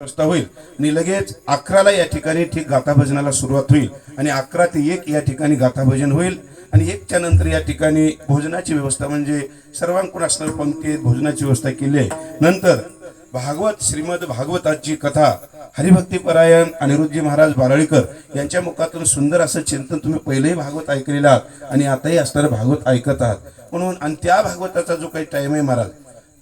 व्यवस्था होईल आणि लगेच 11ला या ठिकाणी ठीक गाथाभजनाला सुरुवात होईल आणि 11 ते 1 या ठिकाणी गाथाभजन होईल आणि 1च्या नंतर या ठिकाणी भोजनाची व्यवस्था म्हणजे सर्वांकडून असणाऱ्या पंक्तीत भोजनाची व्यवस्था केली आहे। नंतर भागवत श्रीमद भागवताची कथा हरिभक्तीपरायण अनिरुद्धजी महाराज बाराळीकर यांच्या मुखातून सुंदर असं चिंतन तुम्ही पहिलेही भागवत ऐकलेलं आहात आणि आताही असणारं भागवत ऐकत आहात म्हणून आणि त्या भागवताचा जो काही टाइम आहे महाराज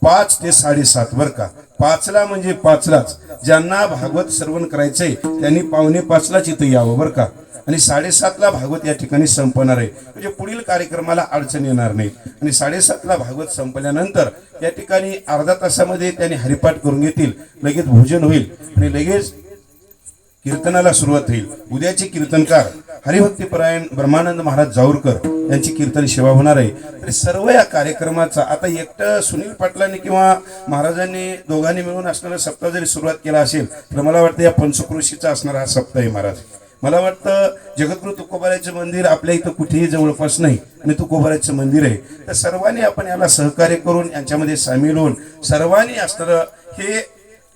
5 ते 7:30 बर का। 5ला म्हणजे 5लाच ज्यांना भागवत श्रवण करायचंय त्यांनी 4:45लाच इथं यावं बर का आणि 7:30ला भागवत या ठिकाणी संपणार आहे म्हणजे पुढील कार्यक्रमाला अडचण येणार नाही आणि 7:30ला भागवत संपल्यानंतर या ठिकाणी अर्धा तासामध्ये त्यांनी हरिपाठ करून घेतील लगेच भोजन होईल आणि लगेच कीर्तनाला सुरुवात होईल। उद्याचे कीर्तनकार हरिभक्तीपरायण ब्रह्मानंद महाराज जाऊरकर यांची कीर्तन सेवा होणार आहे। तर सर्व या कार्यक्रमाचा आता एकटं सुनील पाटलांनी किंवा महाराजांनी दोघांनी मिळून असणारा सप्ताह जरी सुरुवात केला असेल तर मला वाटतं या पंचक्रोशीचा असणारा हा सप्ताह आहे महाराज। मला वाटतं जगद्गुरु तुकोबारायचं मंदिर आपल्या इथं कुठेही जवळपास नाही आणि तुकोबारायचं मंदिर आहे तर सर्वांनी आपण याला सहकार्य करून यांच्यामध्ये सामील होऊन सर्वांनी असणारं हे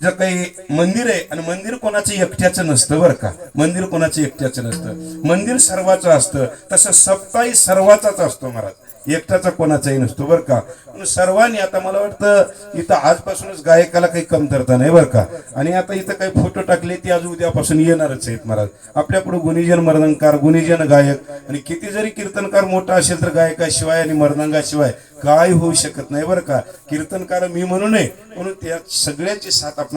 जर काही मंदिर आहे आणि मंदिर कोणाचं एकट्याचं नसतं बरं का। मंदिर कोणाचं एकट्याचं नसतं, मंदिर सर्वाचं असतं तसं सप्ताही सर्वाचाच असतो महाराज, एकट्याचा कोणाचाही नसतो बरं का। म्हणून सर्वांनी आता मला वाटतं इथं आजपासूनच गायकाला काही कमतरता नाही बरं का आणि आता इथं काही फोटो टाकले ते आज उद्यापासून येणारच आहेत महाराज। आपल्यापुढे गुणीजन मर्दंगकार गुणीजन गायक आणि किती जरी कीर्तनकार मोठा असेल तर गायकाशिवाय आणि मर्दंगाशिवाय काय होऊ शकत नाही बरं का। कीर्तनकार मी म्हणू नये म्हणून त्या सगळ्यांची साथ आपण